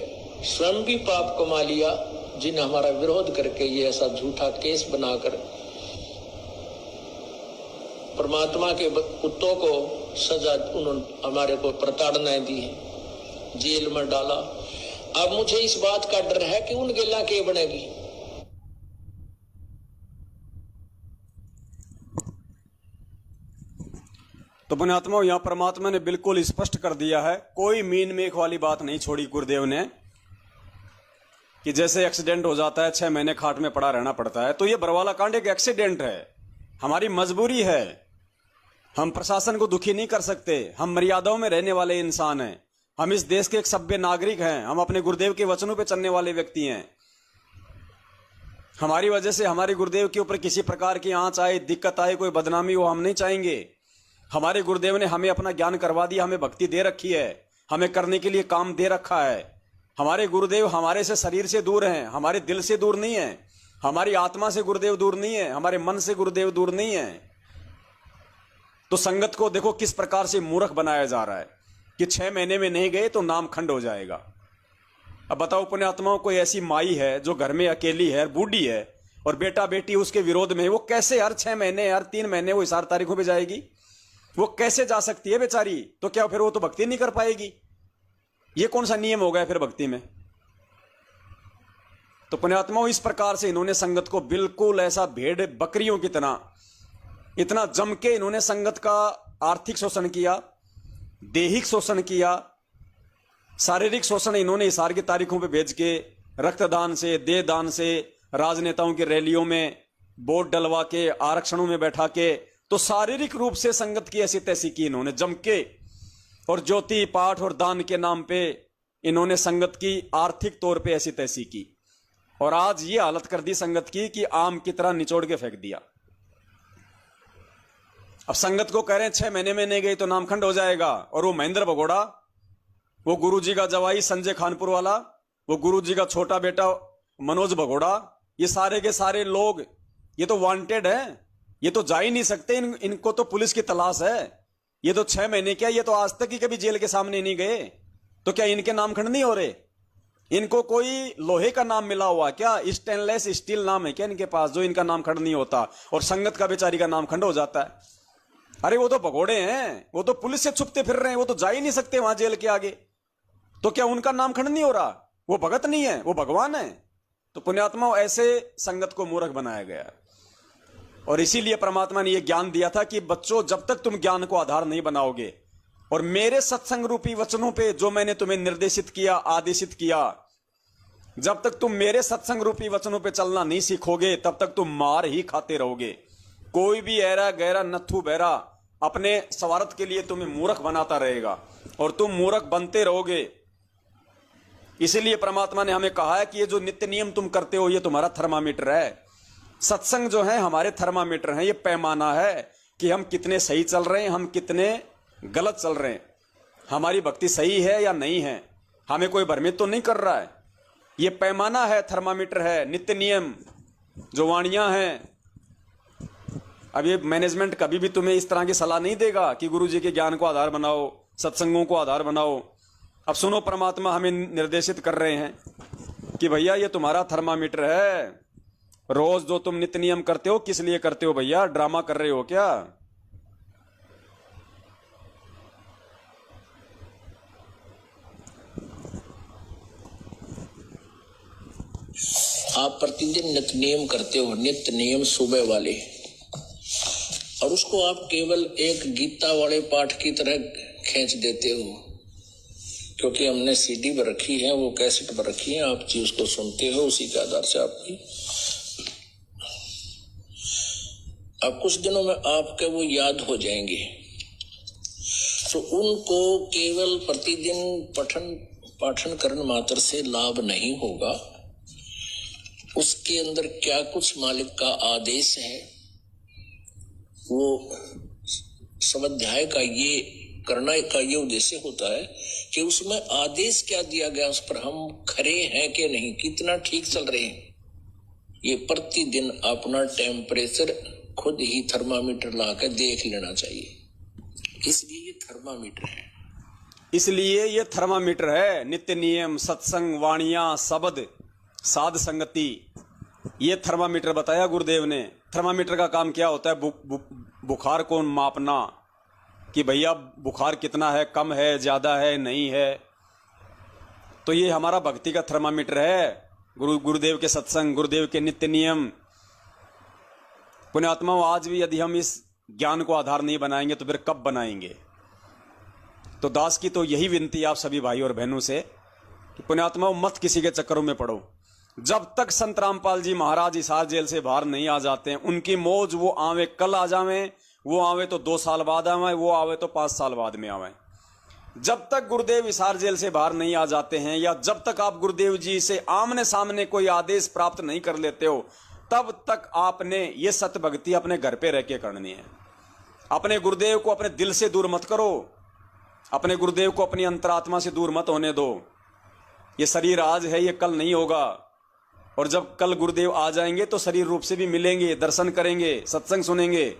B: स्वयं भी पाप कमा लिया, जिन्हें हमारा विरोध करके ये ऐसा झूठा केस बनाकर परमात्मा के कुत्तों को सजा उन्होंने हमारे को प्रताड़नाएं दी है, जेल में डाला। अब मुझे इस बात का डर है कि उन गेला के बनेगी।
A: तो पुण्यात्मा, यहां परमात्मा ने बिल्कुल स्पष्ट कर दिया है, कोई मीन मेख वाली बात नहीं छोड़ी गुरुदेव ने कि जैसे एक्सीडेंट हो जाता है 6 महीने खाट में पड़ा रहना पड़ता है। तो ये बरवाला कांड एक एक्सीडेंट है, हमारी मजबूरी है। हम प्रशासन को दुखी नहीं कर सकते, हम मर्यादाओं में रहने वाले इंसान हैं, हम इस देश के एक सभ्य नागरिक हैं, हम अपने गुरुदेव के वचनों पे चलने वाले व्यक्ति हैं। हमारी वजह से हमारे गुरुदेव के ऊपर किसी प्रकार की आंच आए, दिक्कत आए, कोई बदनामी हो, हम नहीं चाहेंगे। हमारे गुरुदेव ने हमें अपना ज्ञान करवा दिया, हमें भक्ति दे रखी है, हमें करने के लिए काम दे रखा है। हमारे गुरुदेव हमारे से शरीर से दूर हैं, हमारे दिल से दूर नहीं है, हमारी आत्मा से गुरुदेव दूर नहीं है, हमारे मन से गुरुदेव दूर नहीं है। तो संगत को देखो किस प्रकार से मूर्ख बनाया जा रहा है कि 6 महीने में नहीं गए तो नाम खंड हो जाएगा। अब बताओ पुण्यात्माओं, कोई ऐसी माई है जो घर में अकेली है, बूढ़ी है और बेटा बेटी उसके विरोध में, वो कैसे हर 6 महीने, हर 3 महीने वो 4 तारीखों पे जाएगी? वो कैसे जा सकती है बेचारी? तो क्या फिर वो तो भक्ति नहीं कर पाएगी? ये कौन सा नियम हो गया फिर भक्ति में? तो पुण्यात्माओं, इस प्रकार से इन्होंने संगत को बिल्कुल ऐसा भेड़ बकरियों की तरह इतना जम के इन्होंने संगत का आर्थिक शोषण किया, दैहिक शोषण किया, शारीरिक शोषण इन्होंने इशार की तारीखों पे भेज के, रक्तदान से, देह दान से, राजनेताओं की रैलियों में बोर्ड डलवा के, आरक्षणों में बैठा के, तो शारीरिक रूप से संगत की ऐसी तैसी की इन्होंने जम के। और ज्योति पाठ और दान के नाम पे इन्होंने संगत की आर्थिक तौर पे ऐसी तैसी की। और आज ये हालत कर दी संगत की कि आम की तरह निचोड़ के फेंक दिया। अब संगत को कह रहे हैं 6 महीने में नहीं गई तो नामखंड हो जाएगा। और वो महेंद्र भगोड़ा, वो गुरुजी का जवाई संजय खानपुर वाला, वो गुरुजी का छोटा बेटा मनोज भगोड़ा, ये सारे के सारे लोग ये तो वांटेड है, ये तो जा ही नहीं सकते, इनको तो पुलिस की तलाश है। ये तो 6 महीने क्या, ये तो आज तक ही कभी जेल के सामने नहीं गए, तो क्या इनके नामखंड नहीं हो रहे? इनको कोई लोहे का नाम मिला हुआ क्या? स्टेनलेस स्टील नाम है क्या इनके पास, जो इनका नामखंड नहीं होता और संगत का बेचारी का नामखंड हो जाता है? अरे वो तो भगोड़े हैं, वो तो पुलिस से छुपते फिर रहे हैं, वो तो जा ही नहीं सकते वहां जेल के आगे, तो क्या उनका नामखंड नहीं हो रहा? वो भगत नहीं है, वो भगवान है। तो पुण्यात्मा, ऐसे संगत को मूर्ख बनाया गया। और इसीलिए परमात्मा ने यह ज्ञान दिया था कि बच्चों, जब तक तुम ज्ञान को आधार नहीं बनाओगे और मेरे सत्संग रूपी वचनों पे जो मैंने तुम्हें निर्देशित किया, आदेशित किया, जब तक तुम मेरे सत्संग रूपी वचनों पे चलना नहीं सीखोगे, तब तक तुम मार ही खाते रहोगे। कोई भी ऐरा गहरा नत्थु बहरा अपने स्वार्थ के लिए तुम्हें मूर्ख बनाता रहेगा और तुम मूर्ख बनते रहोगे। इसीलिए परमात्मा ने हमें कहा है कि ये जो नित्य नियम तुम करते हो, ये तुम्हारा थर्मामीटर है। सत्संग जो है हमारे थर्मामीटर है, ये पैमाना है। कि हम कितने सही चल रहे हैं, हम कितने गलत चल रहे हैं, हमारी भक्ति सही है या नहीं है, हमें कोई भ्रमित तो नहीं कर रहा है। ये पैमाना है, थर्मामीटर है, नित्य नियम जो वाणियां हैं। अब ये मैनेजमेंट कभी भी तुम्हें इस तरह की सलाह नहीं देगा कि गुरु जी के ज्ञान को आधार बनाओ, सत्संगों को आधार बनाओ। अब सुनो, परमात्मा हमें निर्देशित कर रहे हैं कि भैया ये तुम्हारा थर्मामीटर है। रोज जो तुम नित्य नियम करते हो, किस लिए करते हो भैया? ड्रामा कर रहे हो क्या?
B: आप प्रतिदिन नित्य नियम करते हो, नित्य नियम सुबह वाले, और उसको आप केवल एक गीता वाले पाठ की तरह खींच देते हो, क्योंकि हमने सीडी पर रखी है, वो कैसेट पर रखी है, आप जी उसको सुनते हो, उसी के आधार से आपकी अब कुछ दिनों में आपके वो याद हो जाएंगे। तो उनको केवल प्रतिदिन पाठन करने मात्र से लाभ नहीं होगा। उसके अंदर क्या कुछ मालिक का आदेश है, वो स्वाध्याय का ये करना का ये उद्देश्य होता है कि उसमें आदेश क्या दिया गया, उस पर हम खरे हैं कि नहीं, कितना ठीक चल रहे हैं। ये प्रतिदिन अपना टेम्परेचर खुद ही थर्मामीटर लाकर देख लेना चाहिए, इसलिए ये थर्मामीटर है।
A: इसलिए ये थर्मामीटर है। नित्य नियम, सत्संग, वाणियां, शब्द, साध संगति, ये थर्मामीटर बताया गुरुदेव ने। थर्मामीटर का काम क्या होता है? बुखार को मापना कि भैया बुखार कितना है, कम है, ज्यादा है, नहीं है। तो ये हमारा भक्ति का थर्मामीटर है। गुरुदेव के सत्संग, गुरुदेव के नित्य नियम। पुण्यात्माओं, आज भी यदि हम इस ज्ञान को आधार नहीं बनाएंगे तो फिर कब बनाएंगे? तो दास की तो यही विनती आप सभी भाई और बहनों से कि पुण्यात्माओं, मत किसी के चक्करों में पड़ो। जब तक संत रामपाल जी महाराज हिसार जेल से बाहर नहीं आ जाते हैं, उनकी मौज, वो आवे कल आ जावे, वो आवे तो 2 साल बाद आवे, वो आवे तो 5 साल बाद में आवे। जब तक गुरुदेव हिसार जेल से बाहर नहीं आ जाते हैं, या जब तक आप गुरुदेव जी से आमने सामने कोई आदेश प्राप्त नहीं कर लेते हो, तब तक आपने ये सत्य भक्ति अपने घर पे रह के करनी है। अपने गुरुदेव को अपने दिल से दूर मत करो, अपने गुरुदेव को अपनी अंतरात्मा से दूर मत होने दो। ये शरीर आज है, ये कल नहीं होगा। और जब कल गुरुदेव आ जाएंगे तो शरीर रूप से भी मिलेंगे, दर्शन करेंगे, सत्संग सुनेंगे।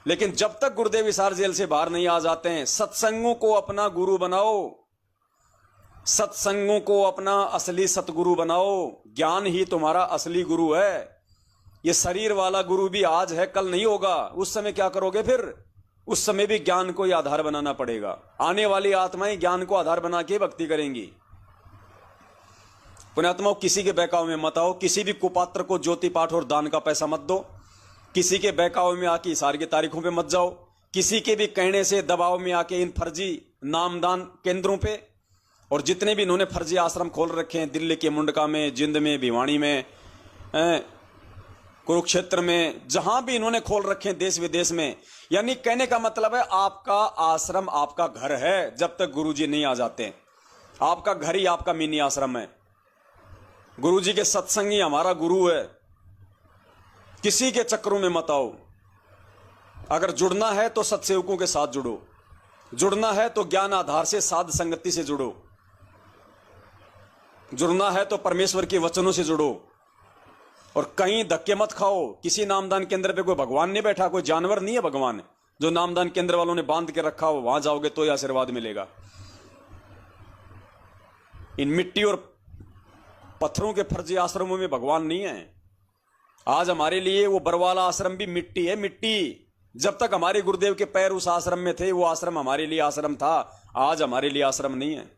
A: लेकिन जब तक गुरुदेव हिसार जेल से बाहर नहीं आ जाते हैं, सत्संगों को अपना गुरु बनाओ, सत्संगों को अपना असली सतगुरु बनाओ। ज्ञान ही तुम्हारा असली गुरु है। ये शरीर वाला गुरु भी आज है, कल नहीं होगा। उस समय क्या करोगे फिर? उस समय भी ज्ञान को ही आधार बनाना पड़ेगा। आने वाली आत्माएं ज्ञान को आधार बना के भक्ति करेंगी। पुण्यात्माओं, किसी के बहकावे में मत आओ। किसी भी कुपात्र को ज्योति पाठ और दान का पैसा मत दो। किसी के बहकावे में आके हिसार की तारीखों पे मत जाओ। किसी के भी कहने से, दबाव में आके इन फर्जी नामदान केंद्रों पे, और जितने भी इन्होंने फर्जी आश्रम खोल रखे हैं, दिल्ली के मुंडका में, जिंद में, भिवानी में, कुरुक्षेत्र में, जहां भी इन्होंने खोल रखे हैं देश विदेश में, यानी कहने का मतलब है आपका आश्रम आपका घर है जब तक गुरुजी नहीं आ जाते। आपका घर ही आपका मिनी आश्रम है। गुरुजी के सत्संग ही हमारा गुरु है। किसी के चक्करों में मत आओ। अगर जुड़ना है तो सत्सेवकों के साथ जुड़ो, जुड़ना है तो ज्ञान आधार से साध संगति से जुड़ो, जुड़ना है तो परमेश्वर के वचनों से जुड़ो। और कहीं धक्के मत खाओ। किसी नामदान केंद्र पे कोई भगवान नहीं बैठा, कोई जानवर नहीं है भगवान जो नामदान केंद्र वालों ने बांध के रखा हो। वहां जाओगे तो ही आशीर्वाद मिलेगा। इन मिट्टी और पत्थरों के फर्जी आश्रमों में भगवान नहीं है। आज हमारे लिए वो बरवाला आश्रम भी मिट्टी है, मिट्टी। जब तक हमारे गुरुदेव के पैर उस आश्रम में थे, वो आश्रम हमारे लिए आश्रम था। आज हमारे लिए आश्रम नहीं है।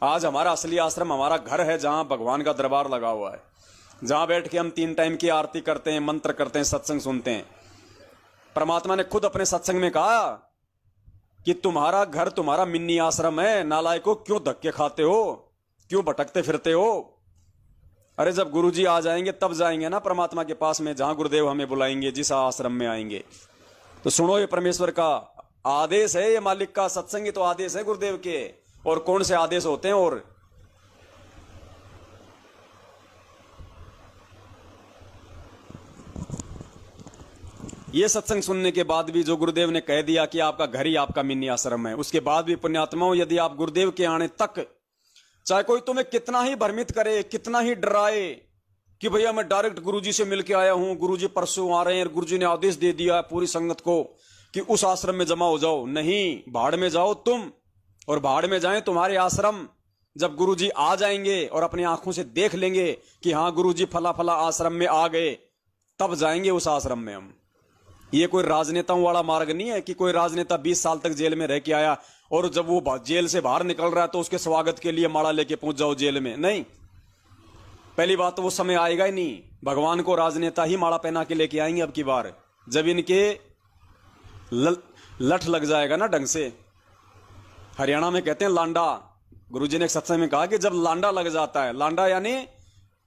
A: आज हमारा असली आश्रम हमारा घर है, जहां भगवान का दरबार लगा हुआ है, जहां बैठ के हम 3 टाइम की आरती करते हैं, मंत्र करते हैं, सत्संग सुनते हैं। परमात्मा ने खुद अपने सत्संग में कहा कि तुम्हारा घर तुम्हारा मिनी आश्रम है। नालायकों, क्यों धक्के खाते हो, क्यों भटकते फिरते हो? अरे जब गुरुजी आ जाएंगे तब जाएंगे ना परमात्मा के पास में, जहां गुरुदेव हमें बुलाएंगे, जिस आश्रम में आएंगे। तो सुनो, ये परमेश्वर का आदेश है, ये मालिक का सत्संग ही तो आदेश है गुरुदेव के। और कौन से आदेश होते हैं? और ये सत्संग सुनने के बाद भी जो गुरुदेव ने कह दिया कि आपका घर ही आपका मिनी आश्रम है, उसके बाद भी पुण्यात्माओं, यदि आप गुरुदेव के आने तक चाहे कोई तुम्हें कितना ही भ्रमित करे, कितना ही डराए कि भैया मैं डायरेक्ट गुरुजी से मिलके आया हूं, गुरुजी परसों आ रहे हैं, गुरुजी ने आदेश दे दिया है पूरी संगत को कि उस आश्रम में जमा हो जाओ, नहीं, भाड़ में जाओ तुम, और भाड़ में जाएं तुम्हारे आश्रम। जब गुरुजी आ जाएंगे और अपनी आंखों से देख लेंगे कि हाँ गुरुजी फला फला आश्रम में आ गए, तब जाएंगे उस आश्रम में हम। ये कोई राजनेताओं वाला मार्ग नहीं है कि कोई राजनेता 20 साल तक जेल में रह के आया और जब वो जेल से बाहर निकल रहा है तो उसके स्वागत के लिए माला लेके पहुंच जाओ जेल में। नहीं, पहली बात तो वो समय आएगा ही नहीं। भगवान को राजनेता ही माला पहना के लेके आएंगे अब की बार, जब इनके लठ लग जाएगा ना ढंग से। हरियाणा में कहते हैं लांडा। गुरुजी ने एक सत्संग में कहा कि जब लांडा लग जाता है, लांडा यानी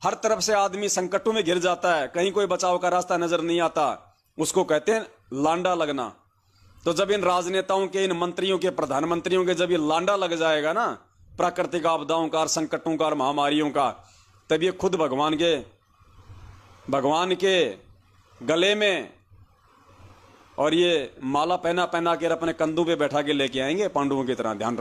A: हर तरफ से आदमी संकटों में घिर जाता है, कहीं कोई बचाव का रास्ता नजर नहीं आता, उसको कहते हैं लांडा लगना। तो जब इन राजनेताओं के, इन मंत्रियों के, प्रधानमंत्रियों के जब ये लांडा लग जाएगा ना प्राकृतिक आपदाओं का, संकटों का और महामारियों का, तब ये खुद भगवान के गले में और ये माला पहना पहना के अपने कंधों पे बैठा के लेके आएंगे पांडवों की तरह। ध्यान रख।